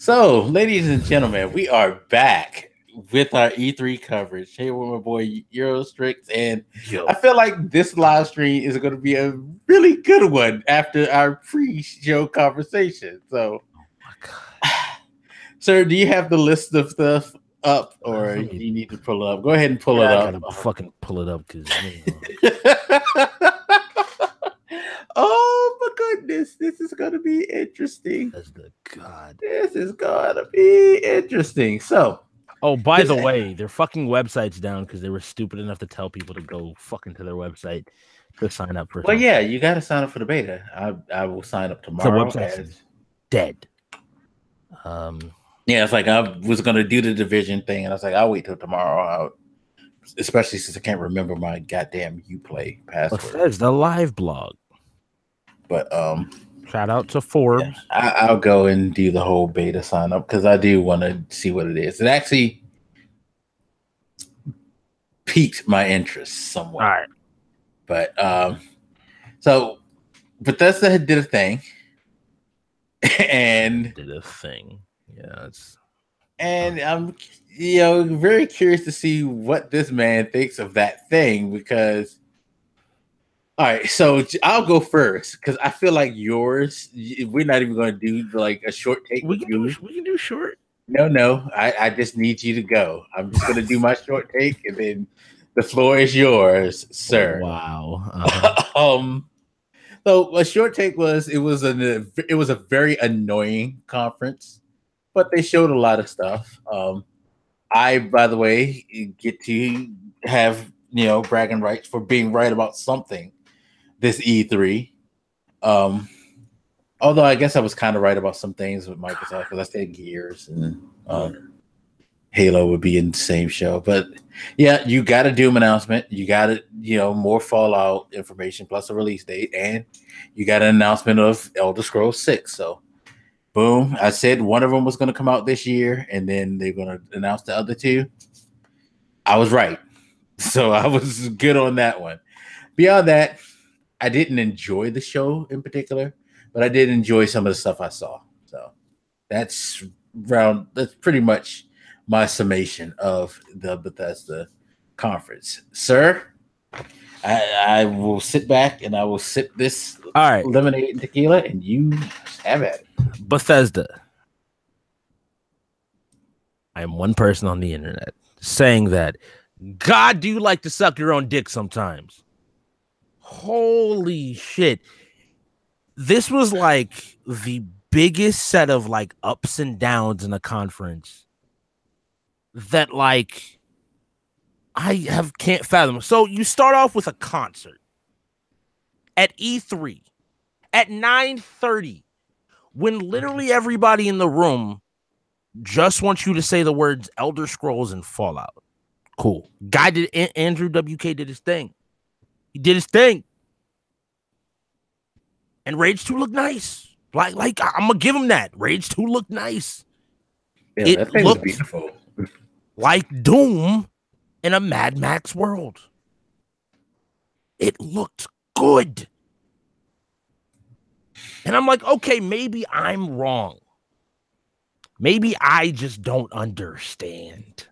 So, ladies and gentlemen, we are back with our E3 coverage. Here with my boy Joysticks, and I feel like this live stream is going to be a really good one after our pre-show conversation. So, sir, do you have the list of stuff up, or do you need to pull it up? Go ahead and pull it up. I gotta fucking pull it up because. Oh my goodness, this is gonna be interesting. That's the god. This is gonna be interesting. So, oh, by the way, their fucking website's down because they were stupid enough to tell people to go fucking to their website to sign up for. Well, yeah, you got to sign up for the beta. I will sign up tomorrow. The website's dead. Yeah, it's like I was gonna do the division thing, and I was like, I'll wait till tomorrow. Especially since I can't remember my goddamn Uplay password. Bethesda live blog. But shout out to Forbes. Yeah, I'll go and do the whole beta sign up because I do want to see what it is. It actually piqued my interest somewhat. All right. But so Bethesda did a thing, and Yeah, and I'm very curious to see what this man thinks of that thing because. All right, so I'll go first because I feel like yours. We're not even going to do like a short take. We can do short. No. I just need you to go. I'm just going to do my short take, and then the floor is yours, sir. Wow. So a short take was it was a very annoying conference, but they showed a lot of stuff. I, by the way, get to have bragging rights for being right about something. This E3, although I guess I was kind of right about some things with Microsoft because I said Gears and Halo would be in the same show. But yeah, you got a Doom announcement, you got it, more Fallout information plus a release date, and you got an announcement of Elder Scrolls 6. So, boom! I said one of them was going to come out this year, and then they're going to announce the other two. I was right, so I was good on that one. Beyond that. I didn't enjoy the show in particular, but I did enjoy some of the stuff I saw. So that's pretty much my summation of the Bethesda conference. Sir, I will sit back and I will sip this lemonade and tequila, and you have it. Bethesda. I am one person on the internet saying that, God, do you like to suck your own dick sometimes? Holy shit. This was like the biggest set of like ups and downs in a conference that like I can't fathom. So you start off with a concert at E3 at 9:30 when literally everybody in the room just wants you to say the words Elder Scrolls and Fallout. Cool. Guy did Andrew WK did his thing. He did his thing. And Rage 2 looked nice. Like I'm going to give him that. Rage 2 looked nice. Yeah, it looked beautiful. Like Doom in a Mad Max world. It looked good. And I'm like, okay, maybe I'm wrong. Maybe I just don't understand.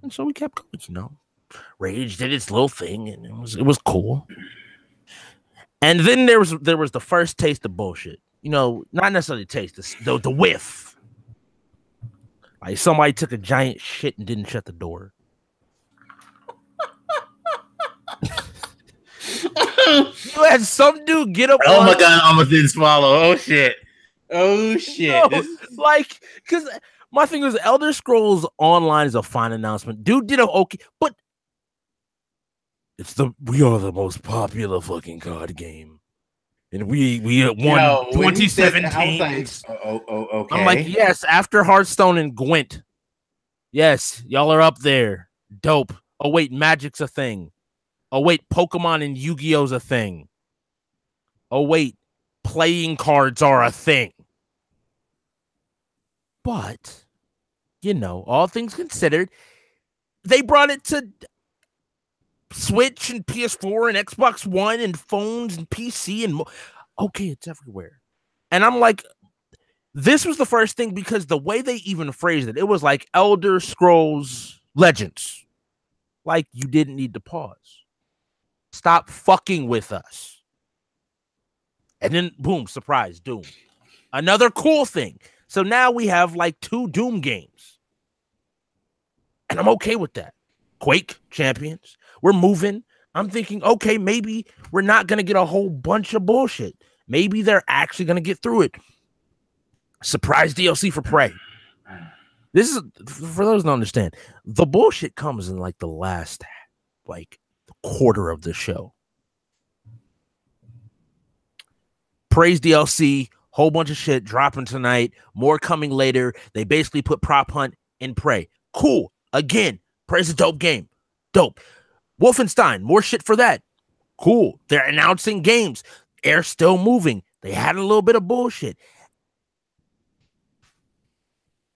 And so we kept going, Rage did its little thing, and it was cool. And then there was the first taste of bullshit. Not necessarily taste, the whiff. Like somebody took a giant shit and didn't shut the door. You had some dude get up. Oh my god, I almost didn't swallow. Oh shit. Because my thing was Elder Scrolls Online is a fine announcement. Dude did okay, but we are the most popular fucking card game. And we won 2017. Okay. I'm like, yes, after Hearthstone and Gwent. Yes, y'all are up there. Dope. Oh, wait, Magic's a thing. Oh, wait, Pokemon and Yu-Gi-Oh's a thing. Oh, wait, playing cards are a thing. But, all things considered, they brought it to Switch and PS4 and Xbox One and phones and PC and okay, it's everywhere. And I'm like, This was the first thing because the way they even phrased it, it was like Elder Scrolls Legends. Like, you didn't need to pause. Stop fucking with us. And then, boom, surprise, Doom. Another cool thing. So now we have like 2 Doom games. And I'm okay with that. Quake Champions. We're moving. I'm thinking, okay, maybe we're not going to get a whole bunch of bullshit. Maybe they're actually going to get through it. Surprise DLC for Prey. This is, for those who don't understand, the bullshit comes in like the last, like, quarter of the show. Prey's DLC, whole bunch of shit dropping tonight, more coming later. They basically put Prop Hunt in Prey. Cool. Again, Prey's a dope game. Dope. Wolfenstein, more shit for that. Cool. They're announcing games. Air's still moving. They had a little bit of bullshit.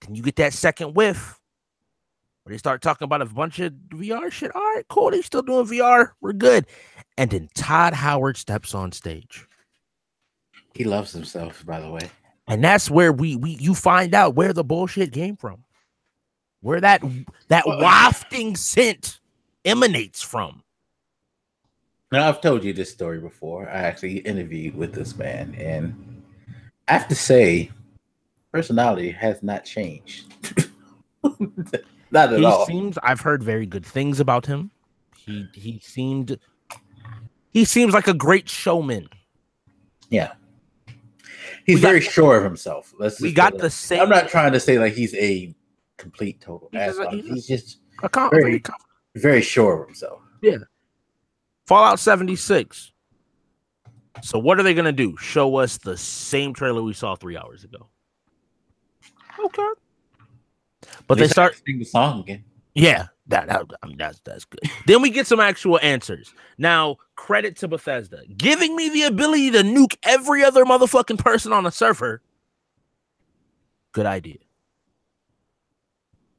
Then you get that second whiff where they start talking about a bunch of VR shit. All right, cool. They still doing VR. We're good. And then Todd Howard steps on stage. He loves himself, by the way. And that's where you find out where the bullshit came from. Where that wafting scent emanates from. Now, I've told you this story before. I actually interviewed with this man, and I have to say, personality has not changed. Not at all. I've heard very good things about him. He seems like a great showman. Yeah. He's very sure of himself. We got the same. I'm not trying to say like he's a complete total asshole. He's just very sure of himself. Yeah. Fallout 76. So what are they gonna do? Show us the same trailer we saw 3 hours ago? Okay. But they start sing the song again. Yeah, that's good. Then we get some actual answers. Now, credit to Bethesda giving me the ability to nuke every other motherfucking person on a server. Good idea.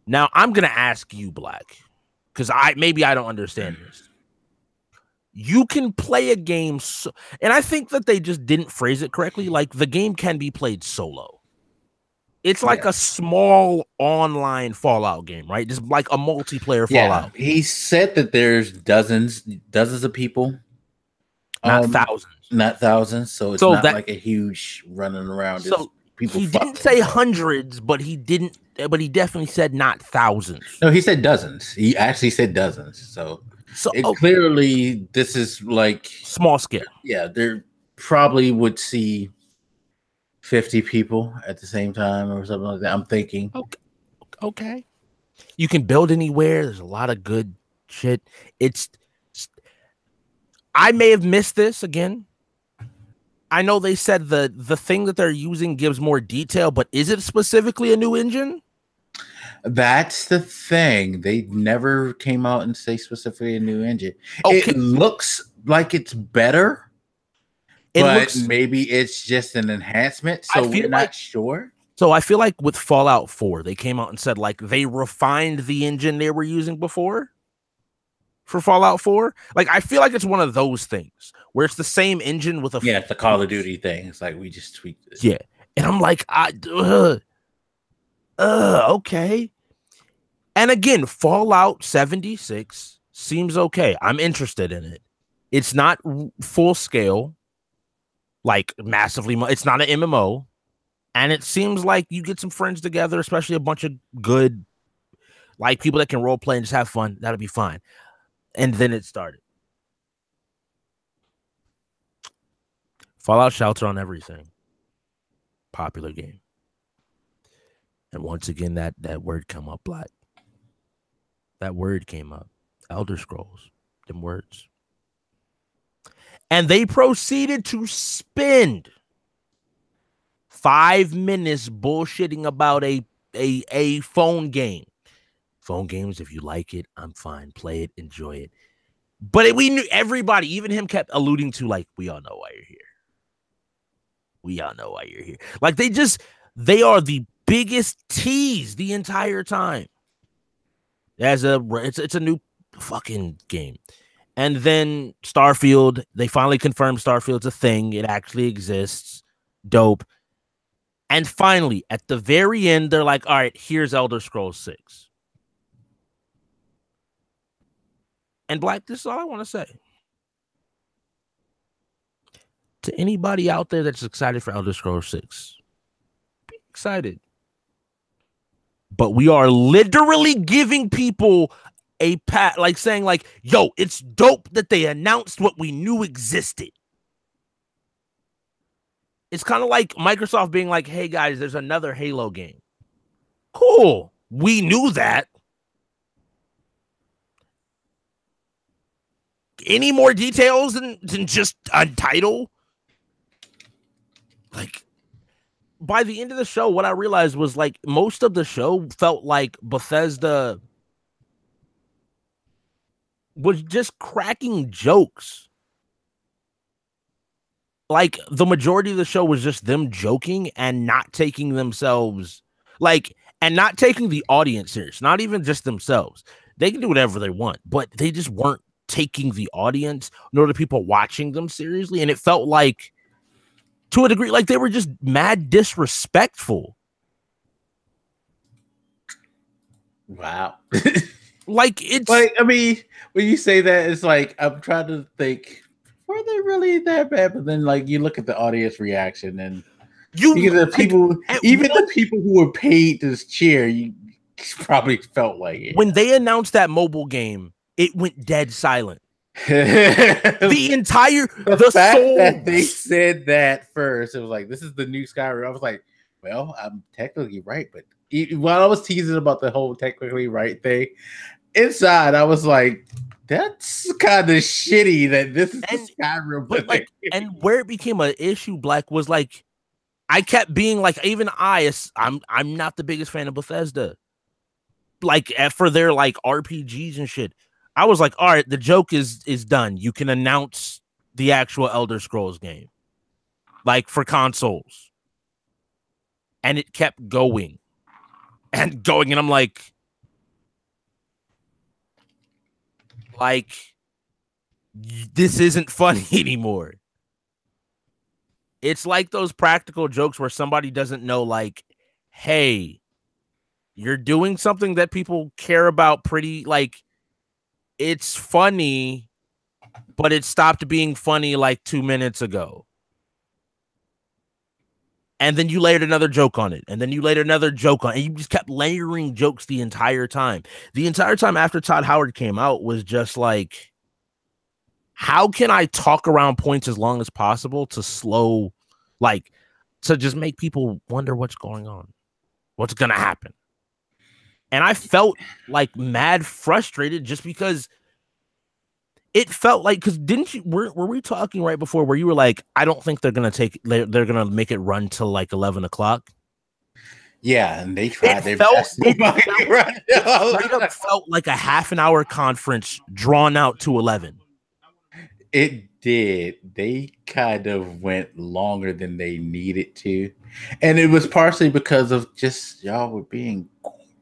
Now, I'm gonna ask you, Blak, because I don't understand this. You can play a game, and I think that they just didn't phrase it correctly. Like, the game can be played solo. It's like a small online Fallout game, right? Just like a multiplayer Fallout. He said that there's dozens of people. Not thousands. Not thousands. So it's not like a huge running around. So people. He didn't say hundreds, but he definitely said not thousands. No, he said dozens. He actually said dozens. So clearly this is like small scale. Yeah, there probably would see 50 people at the same time or something like that. I'm thinking. Okay. You can build anywhere. There's a lot of good shit. I may have missed this again. I know they said the thing that they're using gives more detail, but is it specifically a new engine? That's the thing. They never came out and say specifically a new engine. Okay. It looks like it's better. But maybe it's just an enhancement, so we're not sure. So I feel like with Fallout 4, they came out and said like they refined the engine they were using before for Fallout 4. Like I feel like it's one of those things where it's the same engine with it's the Call of Duty thing. It's like we just tweaked this. Yeah, and I'm like, okay. And again, Fallout 76 seems okay. I'm interested in it. It's not full scale. Like massively, it's not an MMO, and it seems like you get some friends together, especially a bunch of good, like people that can role play and just have fun. That'll be fine. And then it started. Fallout Shelter on everything. Popular game. And once again, that word come up, Blak. That word came up. Elder Scrolls. Them words. And they proceeded to spend 5 minutes bullshitting about a phone game. Phone games, if you like it, I'm fine. Play it, enjoy it. But we knew everybody, even him, kept alluding to like, we all know why you're here. We all know why you're here. Like they are the biggest tease the entire time. It's a new fucking game. And then Starfield, they finally confirmed Starfield's a thing. It actually exists. Dope. And finally, at the very end, they're like, all right, here's Elder Scrolls 6. And Blak, this is all I want to say. To anybody out there that's excited for Elder Scrolls 6, be excited. But we are literally giving people a pat, like saying, like, yo, it's dope that they announced what we knew existed. It's kind of like Microsoft being like, hey, guys, there's another Halo game. Cool. We knew that. Any more details than just a title? Like, by the end of the show, what I realized was, like, most of the show felt like Bethesda was just cracking jokes. Like, the majority of the show was just them joking and not taking themselves, like, and not taking the audience serious, not even just themselves. They can do whatever they want, but they just weren't taking the audience nor the people watching them seriously. And it felt like, to a degree, like they were just mad disrespectful. Wow. Like, it's like, I mean, when you say that, it's like, I'm trying to think, were they really that bad? But then, like, you look at the audience reaction, and because the people, like, even the people who were paid to cheer, you probably felt like it. When they announced that mobile game, it went dead silent. The entire fact that they said that first, it was like, this is the new Skyrim. I was like, well, I'm technically right, but while I was teasing about the whole technically right thing, inside I was like, that's kind of shitty that this is the Skyrim. But like, and where it became an issue, Blak, was like, I kept being like, even I'm not the biggest fan of Bethesda. Like, for their like RPGs and shit. I was like, all right, the joke is done. You can announce the actual Elder Scrolls game, like, for consoles. And it kept going and going. And I'm like, this isn't funny anymore. It's like those practical jokes where somebody doesn't know, like, hey, you're doing something that people care about pretty, like, it's funny, but it stopped being funny like 2 minutes ago. And then you layered another joke on it. And then you layered another joke on it. And you just kept layering jokes the entire time. The entire time after Todd Howard came out was just like, how can I talk around points as long as possible to slow, like, to just make people wonder what's going on, what's going to happen. And I felt like mad frustrated just because it felt like, because didn't you, were we talking right before where you were like, I don't think they're going to make it run till like 11 o'clock. Yeah, and they tried. It felt like a half an hour conference drawn out to 11. It did. They kind of went longer than they needed to. And it was partially because of just y'all were being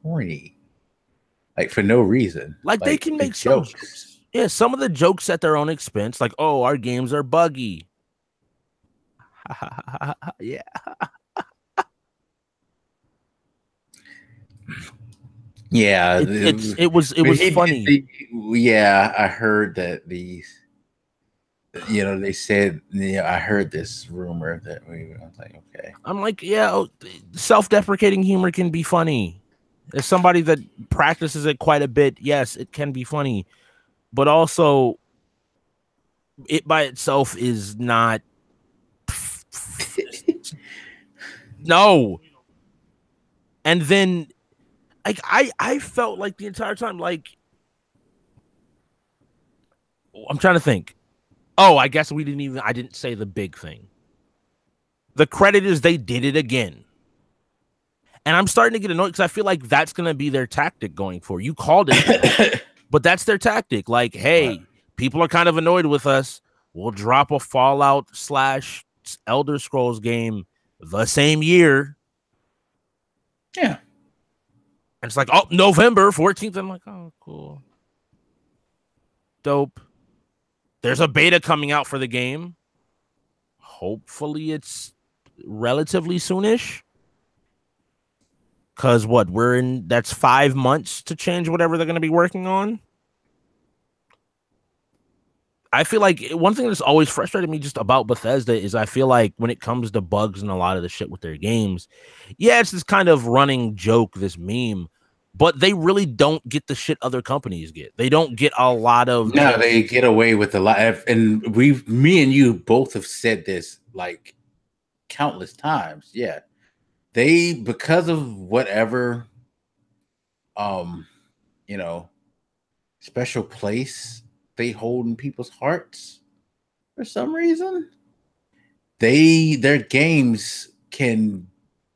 corny. Like, for no reason. Like they can make jokes. Yeah, some of the jokes at their own expense, like, oh, our games are buggy. Yeah. Yeah, it was funny. Yeah, I heard that these, they said, I heard this rumor that I was like, okay. I'm like, yeah, self-deprecating humor can be funny. As somebody that practices it quite a bit, yes, it can be funny. But also, it by itself is not. No. And then, like, I felt like the entire time, like, I'm trying to think. Oh, I guess I didn't say the big thing. The credit is they did it again. And I'm starting to get annoyed because I feel like that's going to be their tactic going forward. You called it, but that's their tactic. Like, hey, people are kind of annoyed with us. We'll drop a Fallout / Elder Scrolls game the same year. Yeah. And it's like, oh, November 14th. I'm like, oh, cool. Dope. There's a beta coming out for the game. Hopefully it's relatively soonish. Because what that's 5 months to change whatever they're going to be working on. I feel like one thing that's always frustrated me just about Bethesda is I feel like when it comes to bugs and a lot of the shit with their games, yeah, it's this kind of running joke, this meme, but they really don't get the shit other companies get. They don't get a lot of. No, they get away with a lot, and me and you both have said this like countless times. Yeah, they, because of whatever, you know, special place they hold in people's hearts for some reason, their games can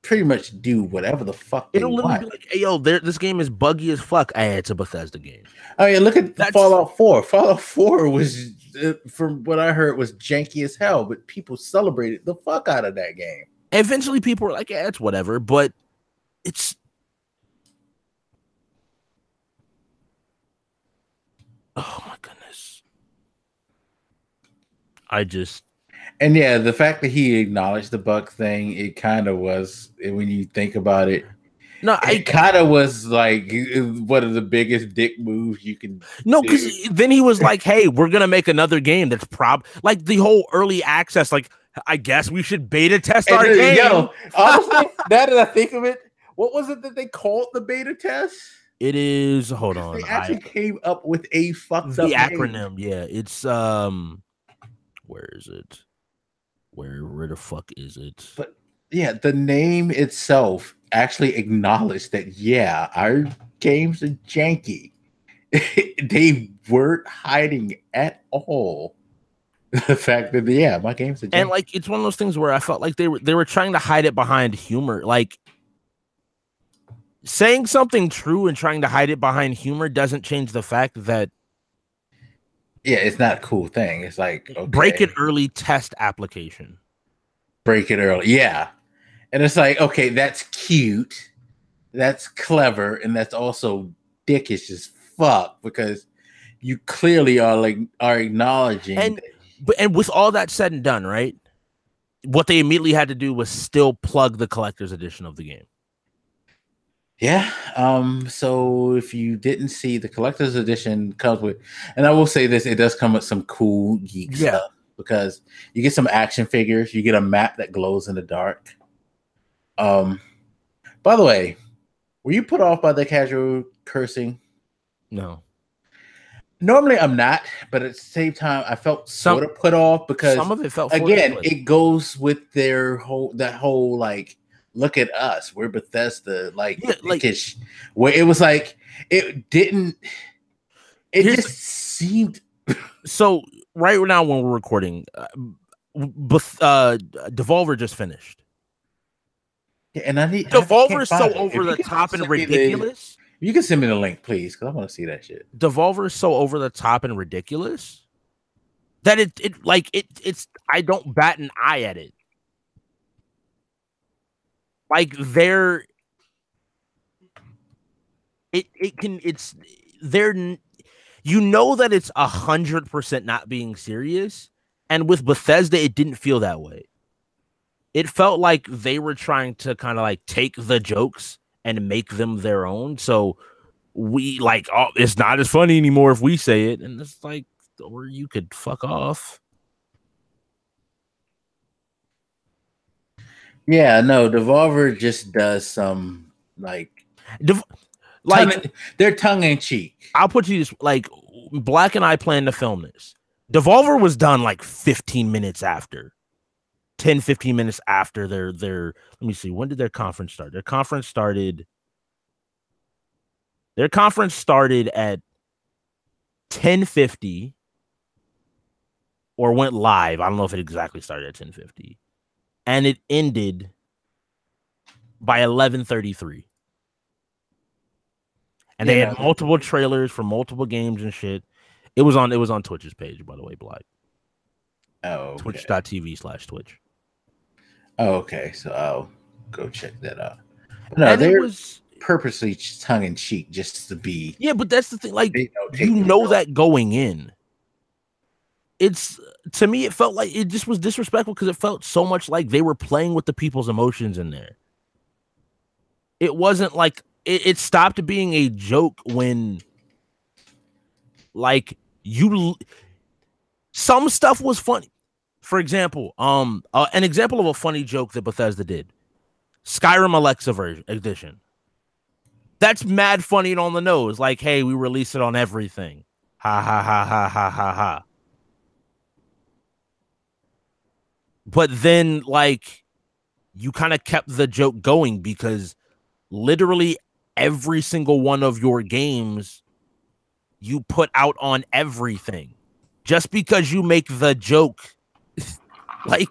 pretty much do whatever the fuck they It'll literally want. be like, hey, yo, this game is buggy as fuck. Hey, it's a Bethesda game. Oh yeah, look at Fallout 4. Fallout 4 was, from what I heard, was janky as hell, but people celebrated the fuck out of that game. Eventually, people were like, yeah, it's whatever, but it's. Oh my goodness. And yeah, the fact that he acknowledged the bug thing, it kind of was, when you think about it, no, it kind of was like one of the biggest dick moves you can. No, because then he was like, hey, we're going to make another game that's like the whole early access, like, I guess we should beta test our game. Yo, honestly, now that I think of it, what was it that they called the beta test? It is, hold on. They actually came up with a fucked up name. acronym, yeah. It's where is it? Where the fuck is it? But yeah, the name itself actually acknowledged that, yeah, our games are janky. They weren't hiding at all the fact that, yeah, my games are janky. And like, it's one of those things where I felt like they were trying to hide it behind humor. Like, saying something true and trying to hide it behind humor doesn't change the fact that, yeah, it's not a cool thing. It's like, okay, break it early, test application. Break it early. Yeah. And it's like, okay, that's cute. That's clever. And that's also dickish as fuck, because you clearly are acknowledging. And with all that said and done, right? What they immediately had to do was still plug the collector's edition of the game. Yeah. So if you didn't see, the collector's edition comes with, and I will say this, it does come with some cool geek stuff, because you get some action figures, you get a map that glows in the dark. By the way, were you put off by the casual cursing? No. Normally I'm not, but at the same time I felt sort of put off, because some of it felt, again, it goes with their whole like, look at us, we're Bethesda, like, where it was like, it just seemed. So right now when we're recording, Devolver just finished. Yeah, and Devolver's so over the top and ridiculous. You can send me the link, please, because I want to see that shit. Devolver is so over the top and ridiculous that it's I don't bat an eye at it. Like, they're you know that it's 100% not being serious, and with Bethesda it didn't feel that way. It felt like they were trying to kind of like take the jokes and make them their own. So we like, oh, it's not as funny anymore if we say it, and it's like, or you could fuck off. Yeah, no, Devolver just does some they're tongue in cheek. I'll put you this, like, Blak and I planned to film this. Devolver was done like 15 minutes after. 10, 15 minutes after their let me see, when did their conference start? Their conference started at 10:50 or went live. I don't know if it exactly started at 10:50. And it ended by 11:33. And they had multiple trailers for multiple games and shit. It was on Twitch's page, by the way, Blak. Oh, okay. Twitch.tv/Twitch. Oh, okay. So I'll go check that out. No, they was purposely tongue in cheek just to be. Yeah, but that's the thing. Like, you know that going in. It's, to me, it felt like it just was disrespectful, because it felt so much like they were playing with the people's emotions in there. it wasn't like it stopped being a joke when like some stuff was funny. For example, an example of a funny joke that Bethesda did: Skyrim Alexa version edition. That's mad funny and on the nose. Like, hey, we release it on everything. Ha ha ha ha ha ha ha. But then, like, you kind of kept the joke going because literally every single one of your games you put out on everything. Just because you make the joke, like,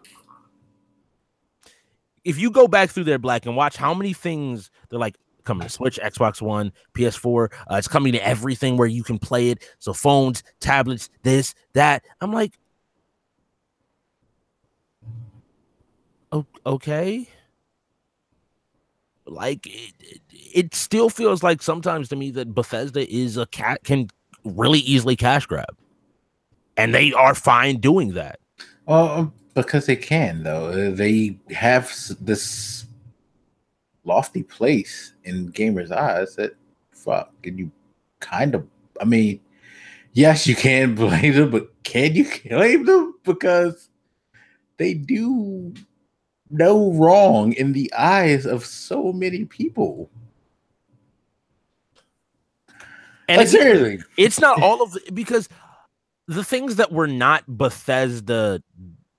if you go back through there, Blak, and watch how many things they're like coming to Switch, Xbox One, PS4, it's coming to everything where you can play it. So phones, tablets, this, that. I'm like, okay. Like it still feels like sometimes to me that Bethesda is can really easily cash grab, and they are fine doing that. Because they can, though. They have this lofty place in gamers' eyes that fuck, and you kind of, I mean, yes, you can blame them, but can you blame them? Because they do no wrong in the eyes of so many people. And like, seriously, it's not all of it, because the things that were not Bethesda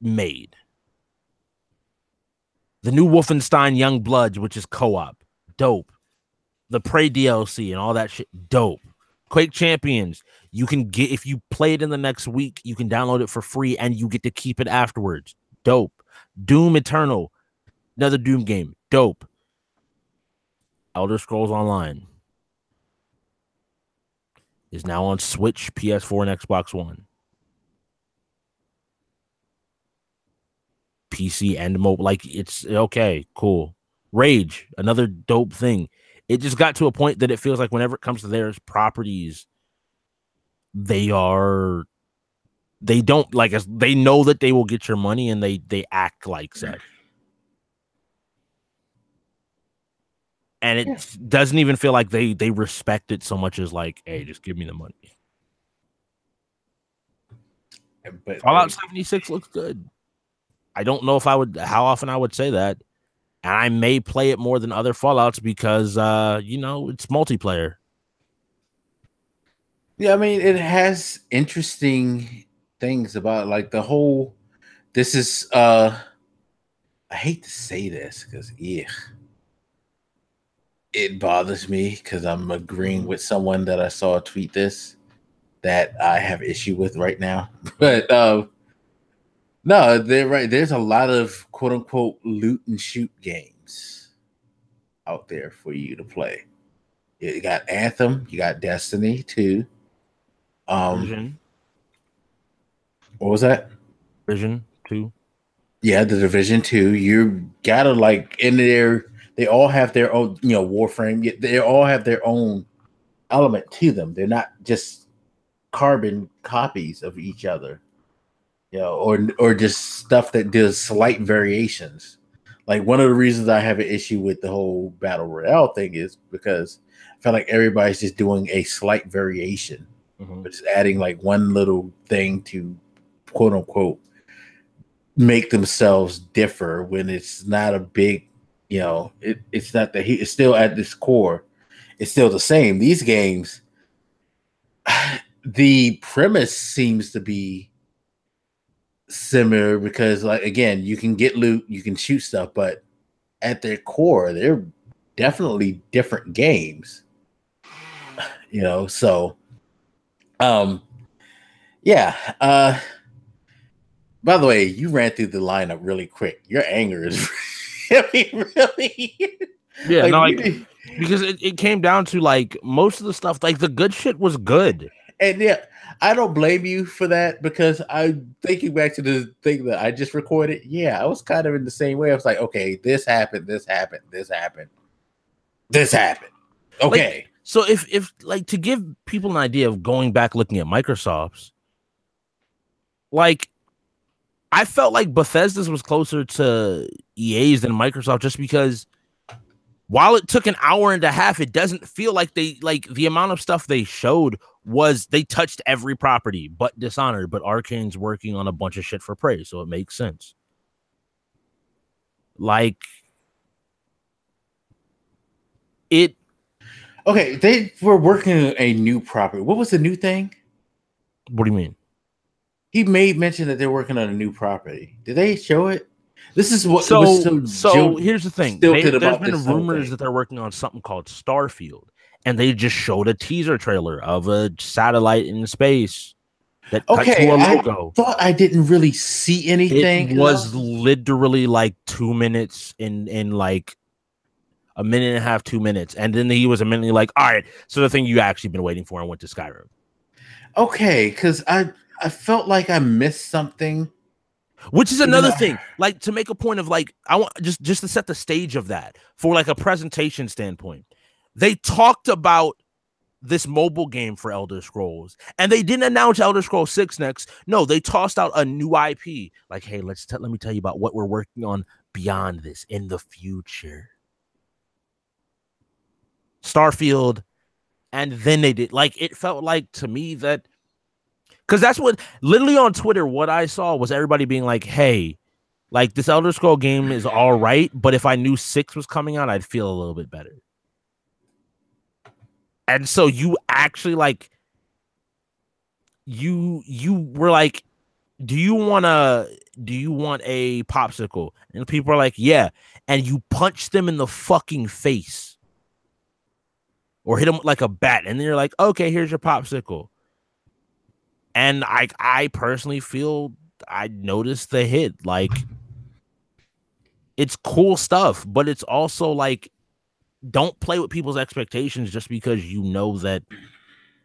made, the new Wolfenstein Young Bloods, which is co-op, dope. The Prey DLC and all that shit, dope. Quake Champions, you can get, if you play it in the next week, you can download it for free and you get to keep it afterwards. Dope. Doom Eternal, another Doom game, dope. Elder Scrolls Online is now on Switch, PS4, and Xbox One. PC and mobile. Like, it's okay, cool. Rage, another dope thing. It just got to a point that it feels like whenever it comes to their properties, they don't like us. They know that they will get your money, and they act like such. And it doesn't even feel like they respect it so much as like, hey, just give me the money. But Fallout 76 looks good. I don't know how often I would say that. And I may play it more than other Fallouts because, it's multiplayer. Yeah, I mean, it has interesting things about like the whole. This is I hate to say this because it bothers me because I'm agreeing with someone that I saw tweet this that I have issue with right now. But no, they're right. There's a lot of quote unquote loot and shoot games out there for you to play. You got Anthem, you got Destiny 2. Division. What was that? Division 2. Yeah, the Division 2. You gotta like in there. They all have their own, Warframe. They all have their own element to them. They're not just carbon copies of each other. Or just stuff that does slight variations. Like one of the reasons I have an issue with the whole battle royale thing is because I feel like everybody's just doing a slight variation, but just adding like one little thing to quote unquote make themselves differ when it's not a big, it's not that it's still at this core, it's still the same. These games, the premise seems to be similar because like again you can get loot, you can shoot stuff, but at their core they're definitely different games, so by the way, you ran through the lineup really quick. Your anger is really because it came down to like most of the stuff, like the good shit was good. And yeah, I don't blame you for that because I'm thinking back to the thing that I just recorded. Yeah, I was kind of in the same way. I was like, okay, this happened, this happened, this happened, this happened. Okay. Like, so if like to give people an idea of going back looking at Microsoft's, like I felt like Bethesda's was closer to EA's than Microsoft just because while it took an hour and a half, it doesn't feel like the amount of stuff they showed was they touched every property but Dishonored, but Arcane's working on a bunch of shit for Prey, so it makes sense. Like it. Okay, they were working on a new property. What was the new thing? What do you mean? He made mention that they're working on a new property. Did they show it? This is what so was so here's the thing. There's been rumors that they're working on something called Starfield, and they just showed a teaser trailer of a satellite in space that cut to a logo. I thought I didn't really see anything. It was literally like 2 minutes in like a minute and a half, 2 minutes, and then he was immediately like, all right, so the thing you actually been waiting for and went to Skyrim. Okay, because I felt like I missed something. Which is another thing, like to make a point of like, I want just to set the stage of that for like a presentation standpoint. They talked about this mobile game for Elder Scrolls, and they didn't announce Elder Scrolls 6 next. No, they tossed out a new IP. Like, hey, let me tell you about what we're working on beyond this in the future. Starfield, and then they did like it felt like to me that. Because that's what literally on Twitter, what I saw was everybody being like, hey, like this Elder Scroll game is all right, but if I knew 6 was coming out, I'd feel a little bit better. And so you actually like, you were like, do you want a popsicle? And people are like, yeah. And you punch them in the fucking face or hit them like a bat. And then you're like, okay, here's your popsicle. And I personally feel I noticed the hit. Like, it's cool stuff, but it's also like, don't play with people's expectations just because you know that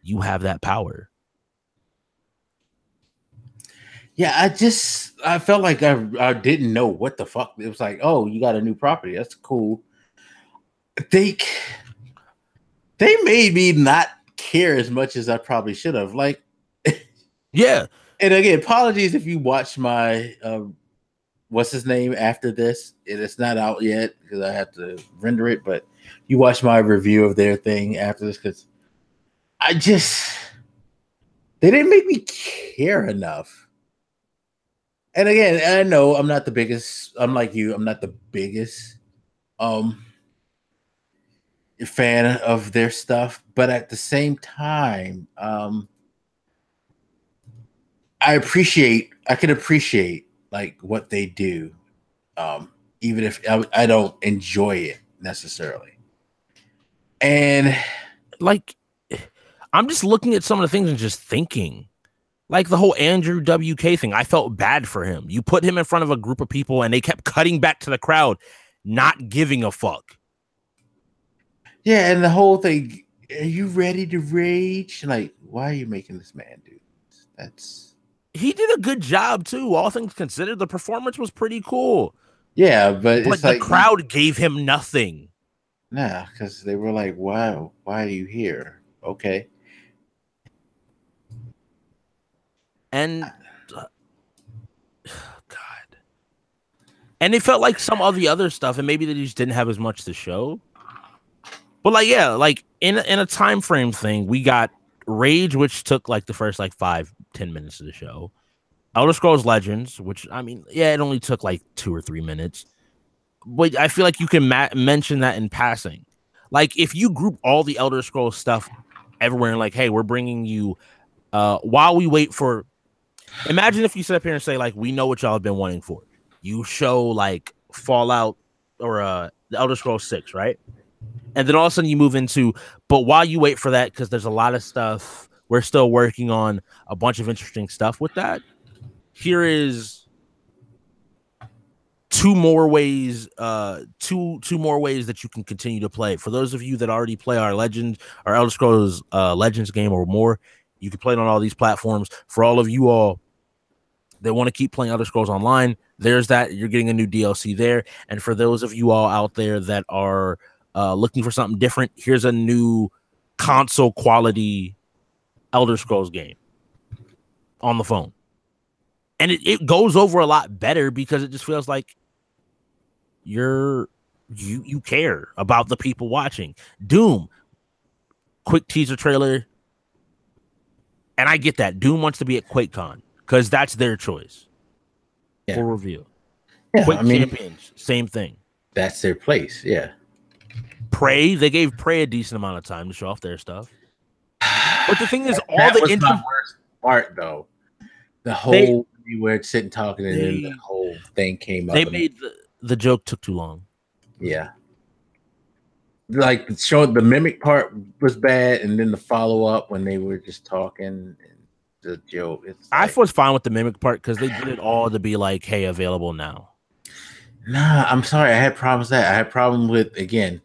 you have that power. Yeah, I felt like I didn't know what the fuck. It was like, oh, you got a new property. That's cool. They made me not care as much as I probably should have. Like, yeah. And again, apologies if you watch my what's his name after this. It's not out yet because I have to render it, but you watch my review of their thing after this because they didn't make me care enough. And again, I know I'm not the biggest, I'm like you, I'm not the biggest fan of their stuff, but at the same time, I can appreciate like what they do, even if I don't enjoy it necessarily. And like, I'm just looking at some of the things and just thinking, like the whole Andrew WK thing. I felt bad for him. You put him in front of a group of people and they kept cutting back to the crowd, not giving a fuck. Yeah, and the whole thing, are you ready to rage? Like, why are you making this man do this? He did a good job too. All things considered, the performance was pretty cool. Yeah, but it's the like crowd gave him nothing. Nah, because they were like, "Wow, why are you here?" Okay. And God, and it felt like some of the other stuff, and maybe they just didn't have as much to show. But like, yeah, like in a time frame thing, we got Rage, which took like the first like 5-10 minutes of the show. Elder Scrolls Legends, which I mean, yeah, it only took like 2 or 3 minutes. But I feel like you can mention that in passing. Like if you group all the Elder Scrolls stuff everywhere and like, hey, we're bringing you while we wait for. Imagine if you sit up here and say like, we know what y'all have been wanting for. You show like Fallout or the Elder Scrolls 6, right? And then all of a sudden you move into, but while you wait for that, because there's a lot of stuff, we're still working on a bunch of interesting stuff with that. Here is two more ways that you can continue to play. For those of you that already play our Elder Scrolls Legends game or more, you can play it on all these platforms. For all of you all that want to keep playing Elder Scrolls Online, there's that. You're getting a new DLC there. And for those of you all out there that are looking for something different, here's a new console quality Elder Scrolls game on the phone. And it goes over a lot better because it just feels like you're you care about the people watching. Doom, quick teaser trailer, and I get that. Doom wants to be at QuakeCon because that's their choice for review. Yeah, Quake Champions, same thing. That's their place. Yeah. Prey, they gave Prey a decent amount of time to show off their stuff. But the thing is, that was my worst part, though. The whole where it's sitting talking, and then the whole thing came up. They made the joke took too long. Yeah. Like showing the mimic part was bad, and then the follow up when they were just talking and the joke. I was fine with the mimic part because they did it all to be like, "Hey, available now." Nah, I'm sorry. I had problems with that. I had problem with, again,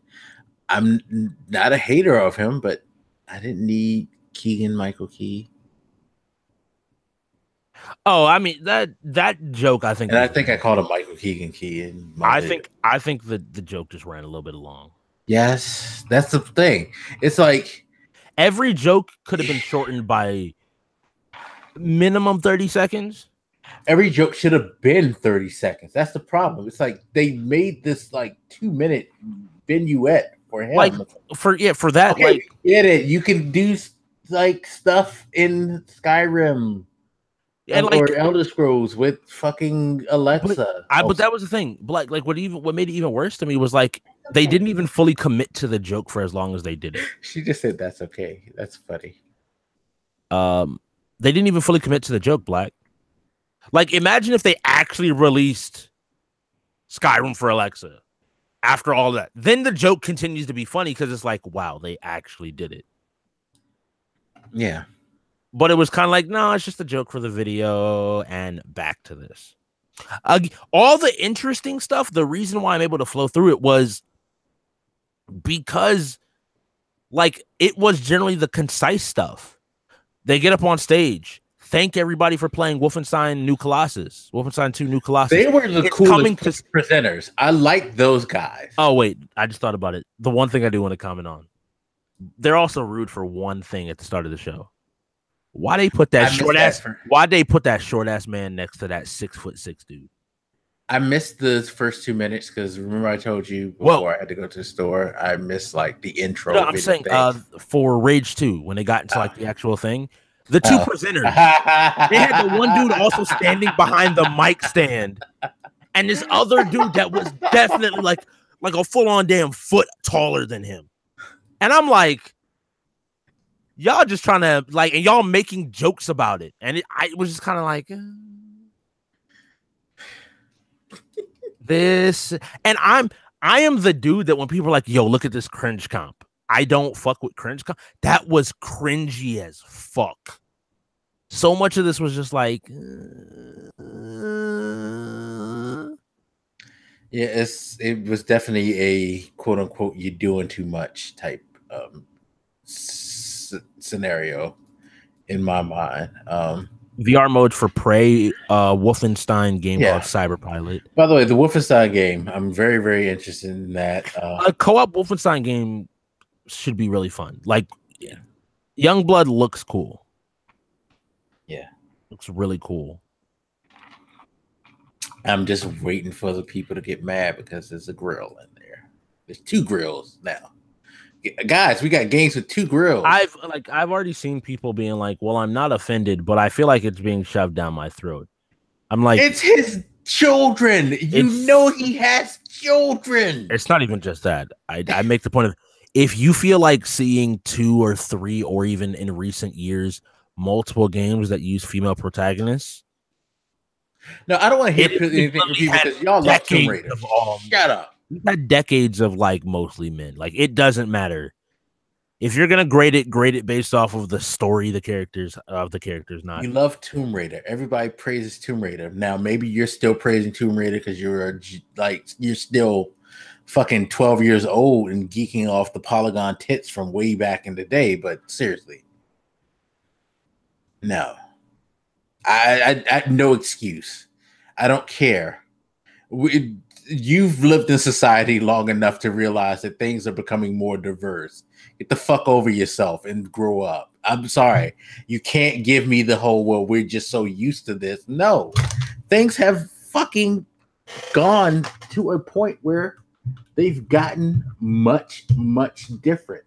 I'm not a hater of him, but I didn't need Keegan Michael Key. Oh, I mean that joke. I think, and I think I called him Michael Keegan Key. I think the joke just ran a little bit long. Yes, that's the thing. It's like every joke could have been shortened by minimum 30 seconds. Every joke should have been 30 seconds. That's the problem. It's like they made this like 2-minute vignette for him. Like for that. Okay, like get it. You can do like stuff in Skyrim and or Elder Scrolls with fucking Alexa. But that was the thing. Like what made it even worse to me was like they didn't even fully commit to the joke for as long as they did it. She just said that's okay. That's funny. They didn't even fully commit to the joke, Blak. Like, imagine if they actually released Skyrim for Alexa after all that. Then the joke continues to be funny because it's like, wow, they actually did it. Yeah. But it was kind of like, no, it's just a joke for the video and back to this. All the interesting stuff, the reason why I'm able to flow through it was because, like, it was generally the concise stuff. They get up on stage. Thank everybody for playing Wolfenstein 2 New Colossus. They were the coolest presenters. I like those guys. Oh, wait. I just thought about it. The one thing I do want to comment on. They're also rude for one thing at the start of the show. Why they put that short ass man next to that 6'6" dude? I missed the first 2 minutes because remember I told you before I had to go to the store. I missed like the intro. No, I'm saying for Rage 2 when they got into like the actual thing. The two presenters, they had the one dude also standing behind the mic stand, and this other dude that was definitely like a full-on damn foot taller than him. And I'm like, y'all just trying to like, and y'all making jokes about it, and I was just kind of like, this. And I am the dude that when people are like, yo, look at this cringe comp. I don't fuck with cringe comp. That was cringy as fuck. So much of this was just like, yeah, it was definitely a quote unquote "you're doing too much" type scenario in my mind. VR mode for Prey, Wolfenstein game called Cyberpilot. By the way, the Wolfenstein game, I'm very, very interested in that. A co-op Wolfenstein game should be really fun. Like, Youngblood looks cool. Yeah, looks really cool. I'm just waiting for the people to get mad because there's a grill in there. There's 2 grills now. Guys, we got games with 2 grills. I've already seen people being like, well, I'm not offended, but I feel like it's being shoved down my throat. I'm like, it's his children. You know he has children. It's not even just that. I make the point of, if you feel like seeing 2 or 3 or even in recent years multiple games that use female protagonists. No, I don't want to hear anything from you because y'all love Tomb Raider. Shut up. We've had decades of like mostly men. Like, it doesn't matter. If you're gonna grade it based off of the story, the characters. Not. You love Tomb Raider. Everybody praises Tomb Raider. Now maybe you're still praising Tomb Raider because you're still fucking 12 years old and geeking off the polygon tits from way back in the day. But seriously, no. I no excuse. I don't care. You've lived in society long enough to realize that things are becoming more diverse. Get the fuck over yourself and grow up. I'm sorry. You can't give me the whole, well, we're just so used to this. No. Things have fucking gone to a point where They've gotten much, much different.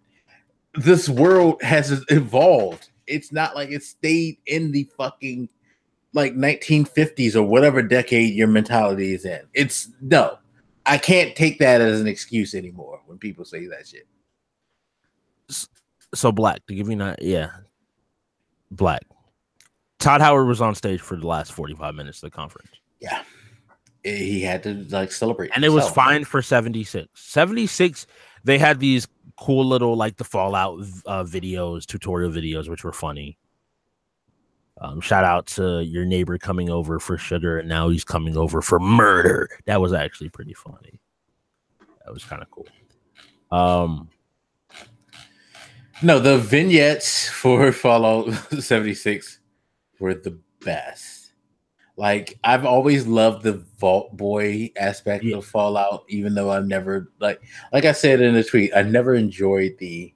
This world has evolved. It's not like it stayed in the fucking like 1950s or whatever decade your mentality is in. It's no. I can't take that as an excuse anymore when people say that shit. So Blak, to give you Blak. Todd Howard was on stage for the last 45 minutes of the conference. Yeah. He had to like celebrate. And it was fine for 76. 76, they had these cool little like the Fallout videos, tutorial videos, which were funny. Shout out to your neighbor coming over for sugar, and now he's coming over for murder. That was actually pretty funny. That was kind of cool. No, the vignettes for Fallout 76 were the best. Like, I've always loved the Vault Boy aspect of Fallout, even though I've never like I said in the tweet, I never enjoyed the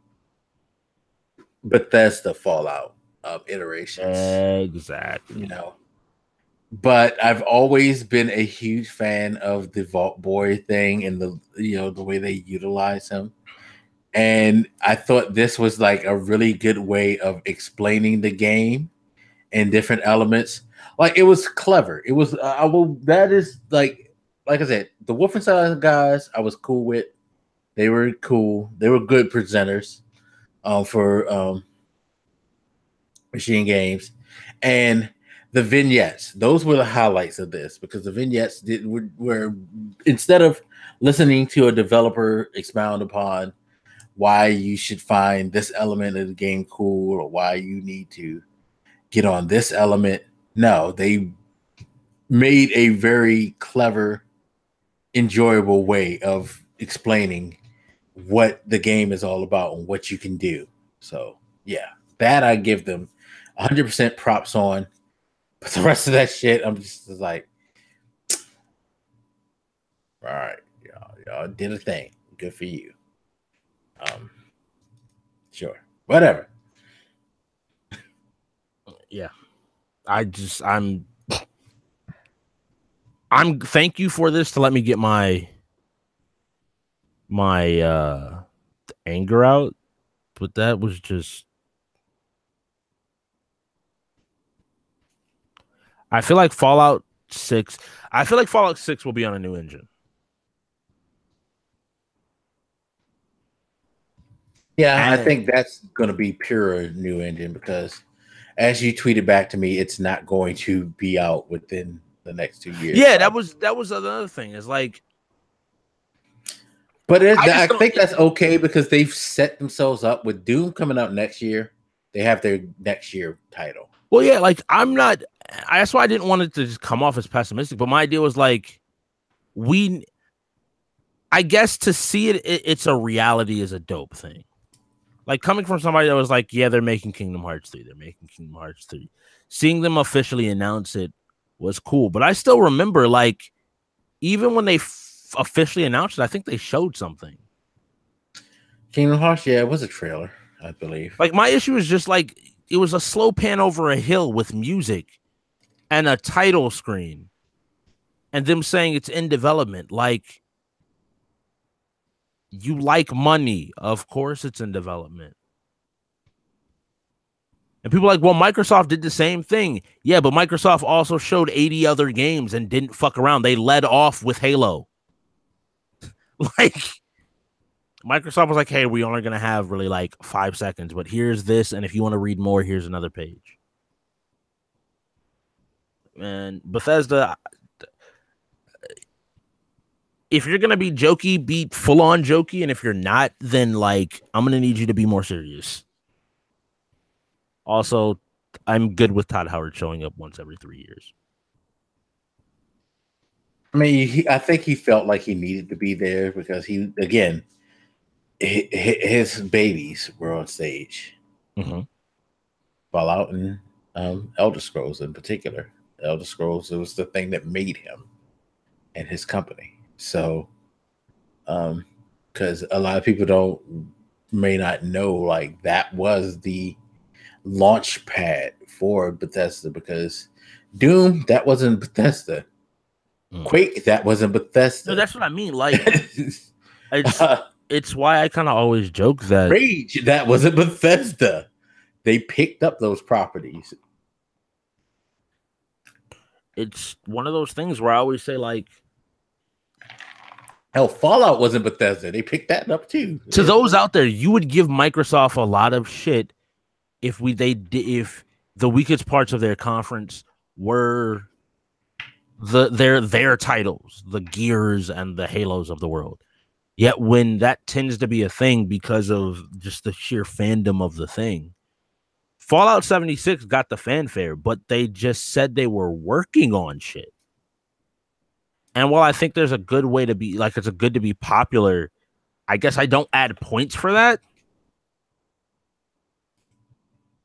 Bethesda Fallout iterations. Exactly. You know. But I've always been a huge fan of the Vault Boy thing and the way they utilize him. And I thought this was like a really good way of explaining the game and different elements. Like, it was clever. It was that is like I said, the Wolfenstein guys I was cool with. They were cool. They were good presenters for Machine Games. And the vignettes, those were the highlights of this, because the vignettes were instead of listening to a developer expound upon why you should find this element of the game cool or why you need to get on this element. No, they made a very clever, enjoyable way of explaining what the game is all about and what you can do. So, yeah, that I give them 100% props on. But the rest of that shit, I'm just like, all right, y'all did a thing. Good for you. Sure, whatever. Yeah, I'm thank you for this to let me get my anger out, but that was just, I feel like Fallout 6 will be on a new engine. Yeah, I think that's going to be pure new engine, because as you tweeted back to me, it's not going to be out within the next 2 years. Yeah, that was another thing. It's like, but I think that's okay, because they've set themselves up with Doom coming out next year. They have their next year title. Well, yeah, like that's why I didn't want it to just come off as pessimistic. But my idea was like, I guess to see it's a reality is a dope thing. Like, coming from somebody that was like, yeah, they're making Kingdom Hearts 3. They're making Kingdom Hearts 3. Seeing them officially announce it was cool. But I still remember, like, even when they officially announced it, I think they showed something. Kingdom Hearts, yeah, it was a trailer, I believe. Like, my issue is just, like, it was a slow pan over a hill with music and a title screen and them saying it's in development. Like, you like money. Of course it's in development. And people are like, well, Microsoft did the same thing. Yeah, but Microsoft also showed 80 other games and didn't fuck around. They led off with Halo. Like, Microsoft was like, hey, we only going to have really like 5 seconds, but here's this. And if you want to read more, here's another page. And Bethesda, if you're going to be jokey, be full on jokey. And if you're not, then like, I'm going to need you to be more serious. Also, I'm good with Todd Howard showing up once every 3 years. I mean, I think he felt like he needed to be there because his babies were on stage. Mm-hmm. Fallout and Elder Scrolls in particular. Elder Scrolls, it was the thing that made him and his company. So, because a lot of people may not know, like, that was the launch pad for Bethesda, because Doom, that wasn't Bethesda. Quake, that wasn't Bethesda. No, that's what I mean. Like, It's why I kind of always joke that Rage, that wasn't Bethesda. They picked up those properties. it's one of those things where I always say, like, hell, Fallout wasn't Bethesda. They picked that up too. To those out there, you would give Microsoft a lot of shit if if the weakest parts of their conference were their titles, the Gears and the Halos of the world. Yet when that tends to be a thing because of just the sheer fandom of the thing, Fallout 76 got the fanfare, but they just said they were working on shit. And while I think there's a good way to be, like, it's a good to be popular, I guess I don't add points for that.